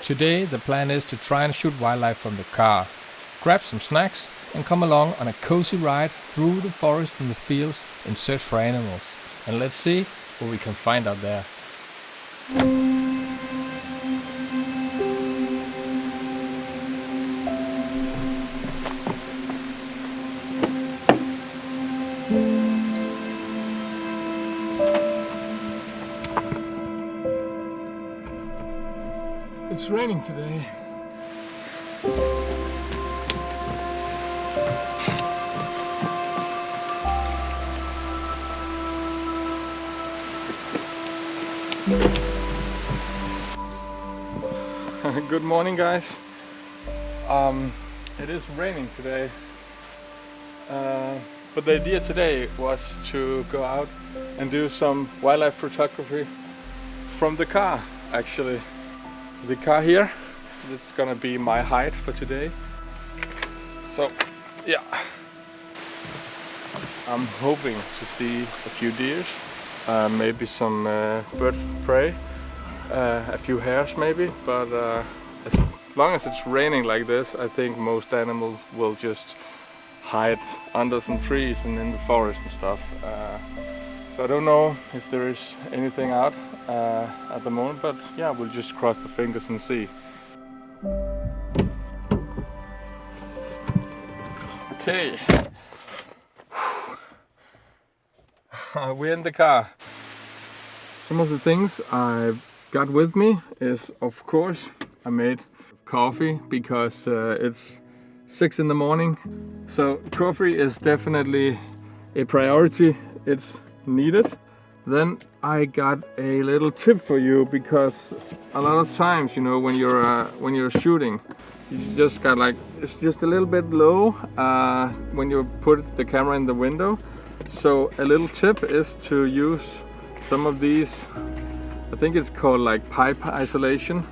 Today the plan is to try and shoot wildlife from the car, grab some snacks and come along on a cozy ride through the forest and the fields in search for animals. And let's see what we can find out there. It's raining today. Good morning, guys. It is raining today, but the idea today was to go out and do some wildlife photography from the car. Actually, the car here, it's gonna be my hide for today. So yeah, I'm hoping to see a few deers, maybe some birds of prey, a few hares maybe, but as long as it's raining like this, I think most animals will just hide under some trees and in the forest and stuff. So I don't know if there is anything out at the moment, but yeah, we'll just cross the fingers and see. Okay, we're in the car. Some of the things I've got with me is, of course, I made coffee because it's 6 in the morning. So coffee is definitely a priority. It's needed. Then I got a little tip for you, because a lot of times, you know, when you're shooting, you just got like, it's just a little bit low when you put the camera in the window. So a little tip is to use some of these, I think it's called like pipe isolation.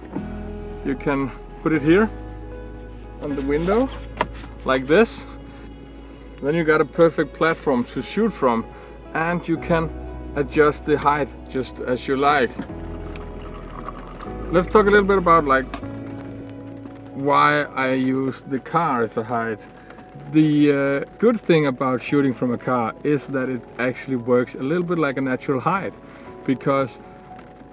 You can put it here on the window like this. Then you got a perfect platform to shoot from, and you can adjust the height just as you like. Let's talk a little bit about like why I use the car as a height. The good thing about shooting from a car is that it actually works a little bit like a natural height, because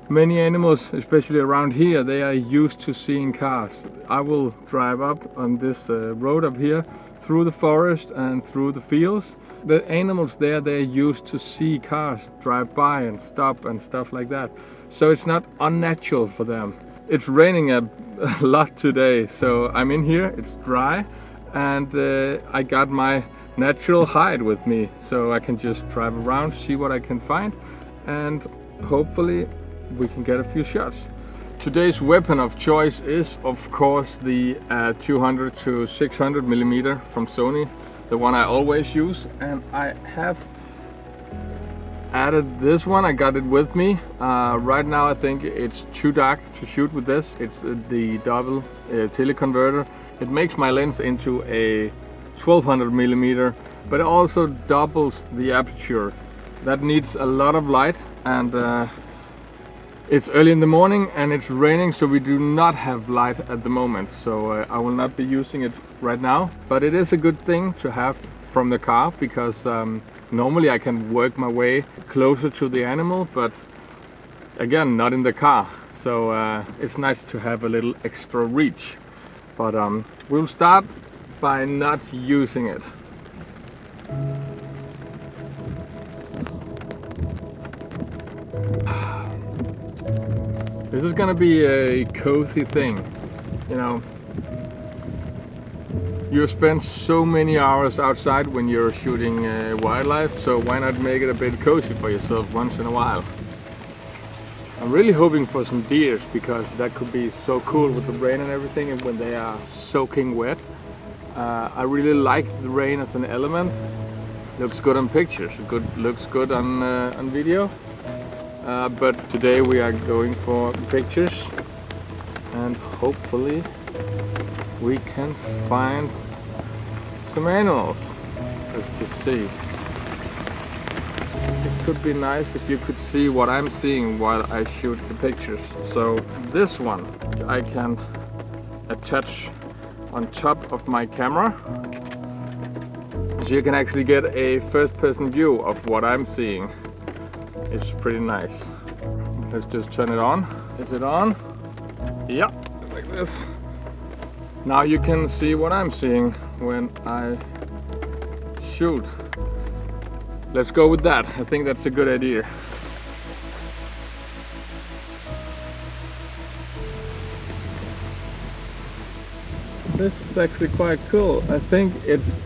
many animals, especially around here, they are used to seeing cars. I will drive up on this road up here through the forest and through the fields. The animals there, they're used to see cars drive by and stop and stuff like that. So it's not unnatural for them. It's raining a lot today, so I'm in here, it's dry, and I got my natural hide with me, so I can just drive around, see what I can find, and hopefully we can get a few shots. Today's weapon of choice is, of course, the 200 to 600 millimeter from Sony, the one I always use, and I have added this one. I got it with me. Right now I think it's too dark to shoot with this. It's the double teleconverter. It makes my lens into a 1200 millimeter, but it also doubles the aperture. That needs a lot of light, and it's early in the morning and it's raining, so we do not have light at the moment, so I will not be using it right now. But it is a good thing to have from the car, because normally I can work my way closer to the animal, but again, not in the car. So it's nice to have a little extra reach. But we'll start by not using it. This is gonna be a cozy thing, you know. You spend so many hours outside when you're shooting wildlife, so why not make it a bit cozy for yourself once in a while? I'm really hoping for some deers, because that could be so cool with the rain and everything, and when they are soaking wet. I really like the rain as an element. Looks good on pictures, looks good on video. But today we are going for pictures, and hopefully we can find some animals. Let's just see. could be nice if you could see what I'm seeing while I shoot the pictures. So this one I can attach on top of my camera, so you can actually get a first-person view of what I'm seeing. It's pretty nice. Let's just turn it on. Is it on? Yeah, like this. Now you can see what I'm seeing when I shoot. Let's go with that. I think that's a good idea. This is actually quite cool. I think it's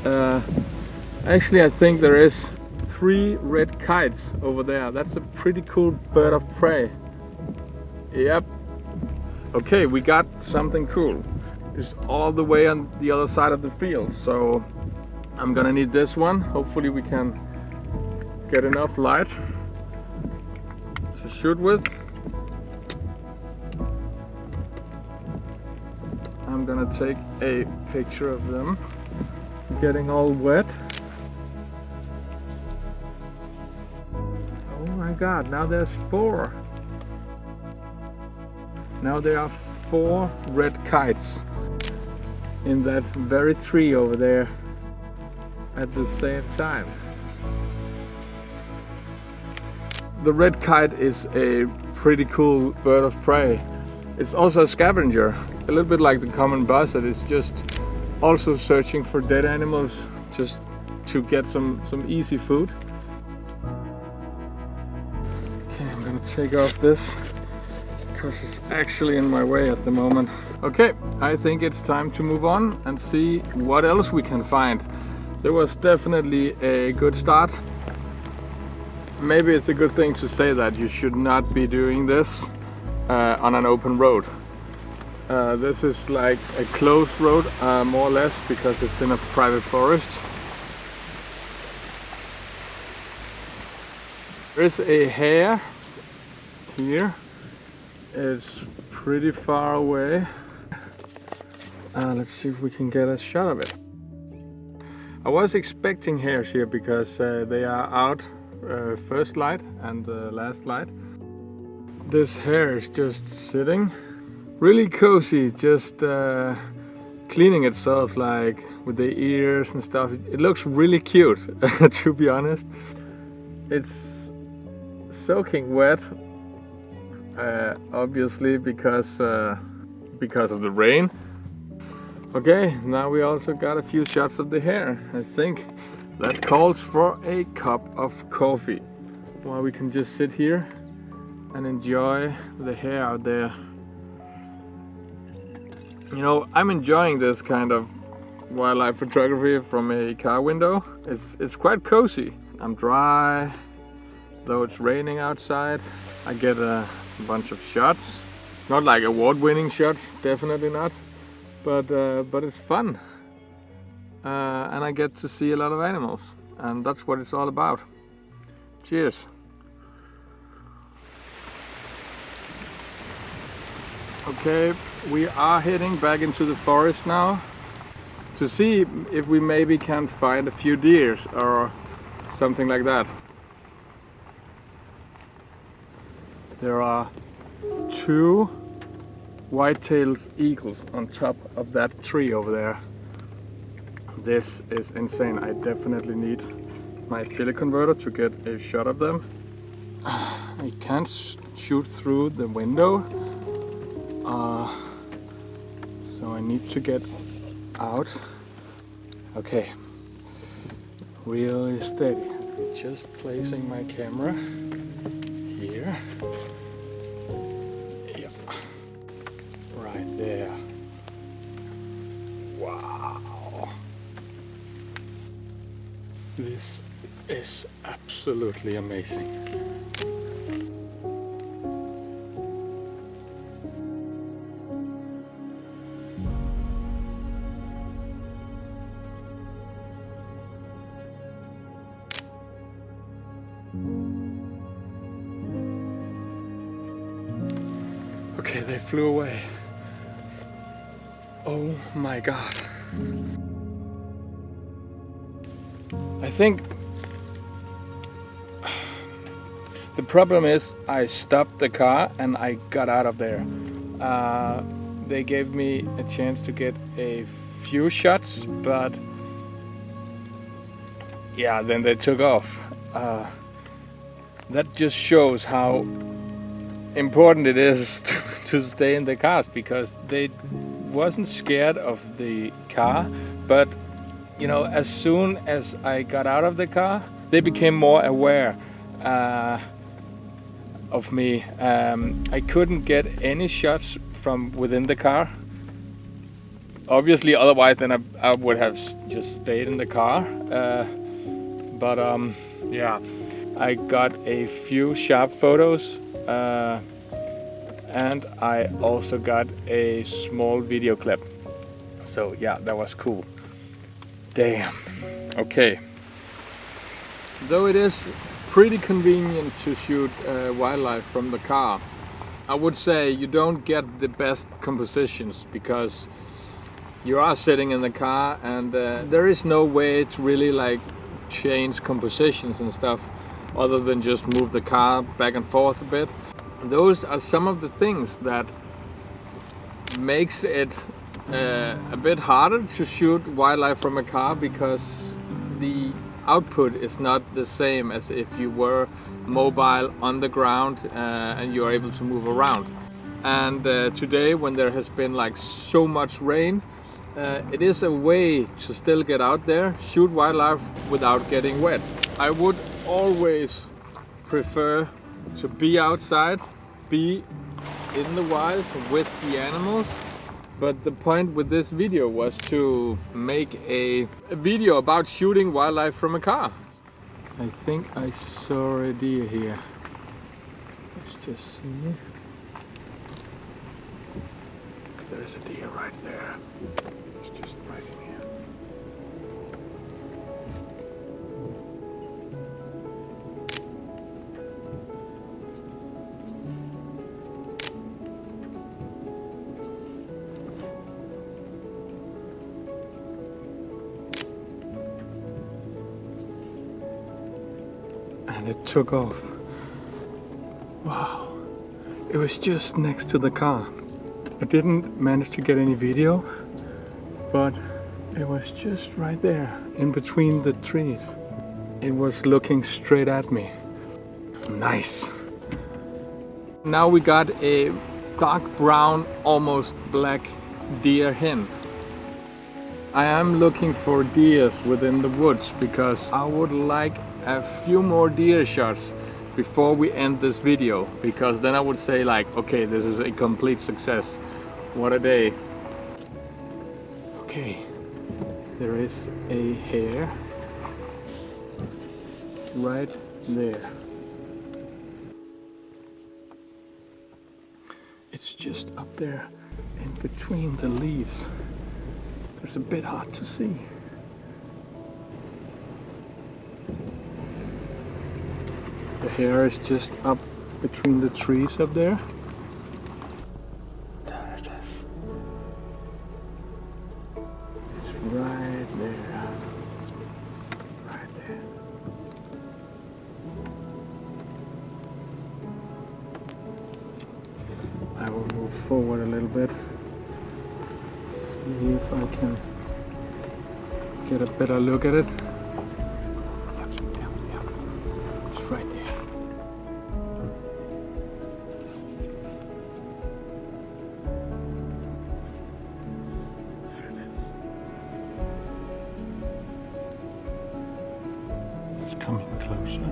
actually I think there is 3 red kites over there. That's a pretty cool bird of prey. Yep. Okay, we got something cool. It's all the way on the other side of the field, so I'm gonna need this one. Hopefully we can get enough light to shoot with. I'm gonna take a picture of them getting all wet. Oh my god, now there's 4. Now there are 4 red kites in that very tree over there at the same time. The red kite is a pretty cool bird of prey. It's also a scavenger, a little bit like the common buzzard. It's just also searching for dead animals just to get some easy food. Okay, I'm gonna take off this because it's actually in my way at the moment. Okay, I think it's time to move on and see what else we can find. There was definitely a good start. Maybe it's a good thing to say that you should not be doing this on an open road. This is like a closed road, more or less, because it's in a private forest. There is a hare here. It's pretty far away. Let's see if we can get a shot of it. I was expecting hares here because they are out first light and last light. This hare is just sitting, really cozy, just cleaning itself, like with the ears and stuff. It looks really cute, to be honest. It's soaking wet, obviously because of the rain. Okay, now we also got a few shots of the hare. I think that calls for a cup of coffee, while we can just sit here and enjoy the hare out there. You know, I'm enjoying this kind of wildlife photography from a car window. It's quite cozy. I'm dry, though it's raining outside. I get a bunch of shots. It's not like award-winning shots, definitely not. But it's fun, and I get to see a lot of animals, and that's what it's all about. Cheers. Okay, we are heading back into the forest now to see if we maybe can find a few deer or something like that. There are 2 white-tailed eagles on top of that tree over there. This is insane. I definitely need my teleconverter to get a shot of them. I can't shoot through the window, so I need to get out. Okay, really steady. Just placing my camera here. Right there. Wow. This is absolutely amazing. Okay, they flew away. Oh my god. I think The problem is I stopped the car and I got out of there. They gave me a chance to get a few shots, but yeah, then they took off. That just shows how important it is to stay in the cars, because they wasn't scared of the car, but you know, as soon as I got out of the car, they became more aware of me. I couldn't get any shots from within the car. Obviously, otherwise then I would have just stayed in the car. But yeah, I got a few sharp photos, and I also got a small video clip. So yeah, that was cool. Damn. Okay. Though it is pretty convenient to shoot wildlife from the car, I would say you don't get the best compositions, because you are sitting in the car and there is no way to really like change compositions and stuff other than just move the car back and forth a bit. Those are some of the things that makes it a bit harder to shoot wildlife from a car, because the output is not the same as if you were mobile on the ground and you're able to move around. And today, when there has been like so much rain, it is a way to still get out there, shoot wildlife without getting wet. I would always prefer to be outside, be in the wild with the animals. But the point with this video was to make a video about shooting wildlife from a car. I think I saw a deer here. Let's just see. There's a deer right there. It's just right in here. And it took off. Wow. It was just next to the car. I didn't manage to get any video, but it was just right there in between the trees. It was looking straight at me. Nice. Now we got a dark brown, almost black deer hen. I am looking for deers within the woods, because I would like a few more deer shots before we end this video, because then I would say like, okay, this is a complete success. What a day. Okay, there is a hare right there. It's just up there in between the leaves. It's a bit hard to see. The hare is just up between the trees up there. There it is. It's right there. Right there. I will move forward a little bit. See if I can get a better look at it. It's right there. There it is. It's coming closer.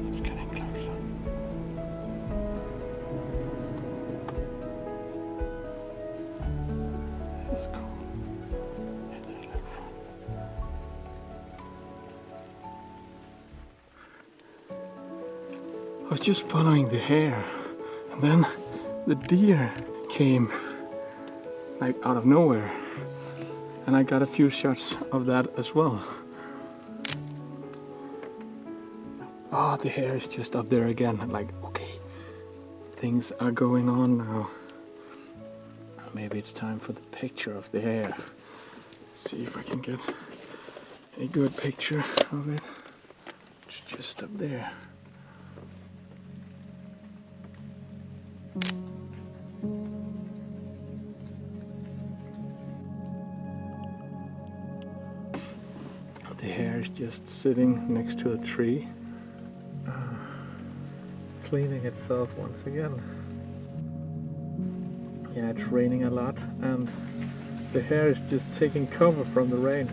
It's getting closer. This is cool. I was just following the hare, and then the deer came like out of nowhere, and I got a few shots of that as well. Oh, the hare is just up there again. I'm like, okay, things are going on now. Maybe it's time for the picture of the hare. See if I can get a good picture of it. It's just up there. hare is just sitting next to a tree, cleaning itself once again. Yeah, it's raining a lot and the hare is just taking cover from the rain.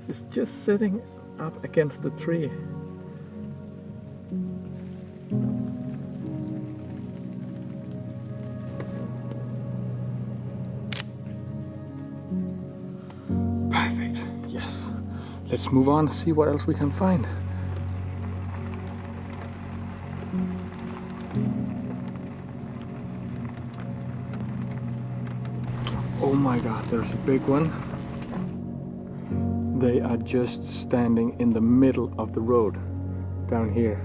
It's just sitting up against the tree. Perfect, yes. Let's move on, see what else we can find. Oh my god, there's a big one. They are just standing in the middle of the road, down here.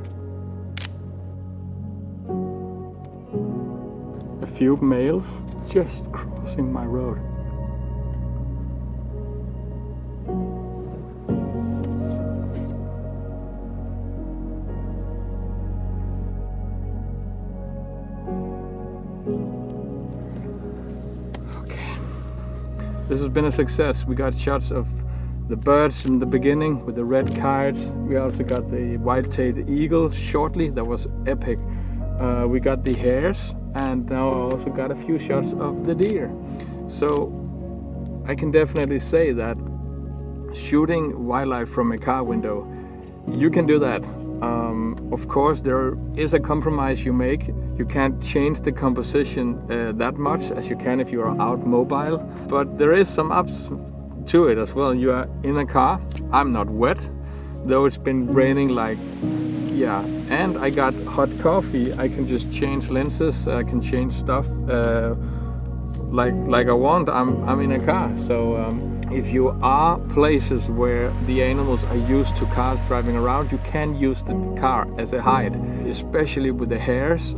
A few males just crossing my road. Okay, this has been a success. We got shots of the birds in the beginning with the red kites. We also got the white-tailed eagle shortly. That was epic. We got the hares, and now I also got a few shots of the deer. So I can definitely say that shooting wildlife from a car window, you can do that. Of course, there is a compromise you make. You can't change the composition that much as you can if you are out mobile, but there is some ups to it as well. You are in a car. I'm not wet, though it's been raining like, yeah, and I got hot coffee. I can just change lenses, I can change stuff like I want. I'm in a car. So if you are places where the animals are used to cars driving around, you can use the car as a hide, especially with the hares.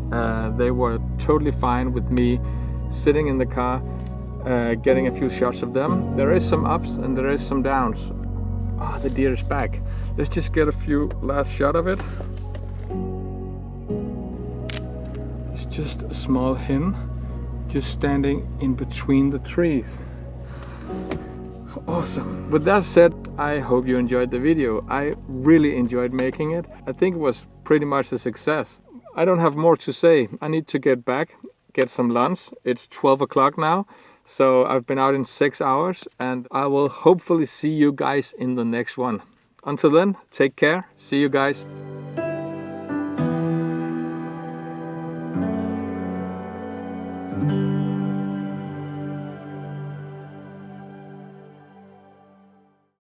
They were totally fine with me sitting in the car, getting a few shots of them. There is some ups and there is some downs. Ah, the deer is back. Let's just get a few last shot of it. It's just a small hen, just standing in between the trees. Awesome. With that said, I hope you enjoyed the video. I really enjoyed making it. I think it was pretty much a success. I don't have more to say. I need to get back, get some lunch. It's 12 o'clock now. So I've been out in 6 hours and I will hopefully see you guys in the next one. Until then, take care. See you guys.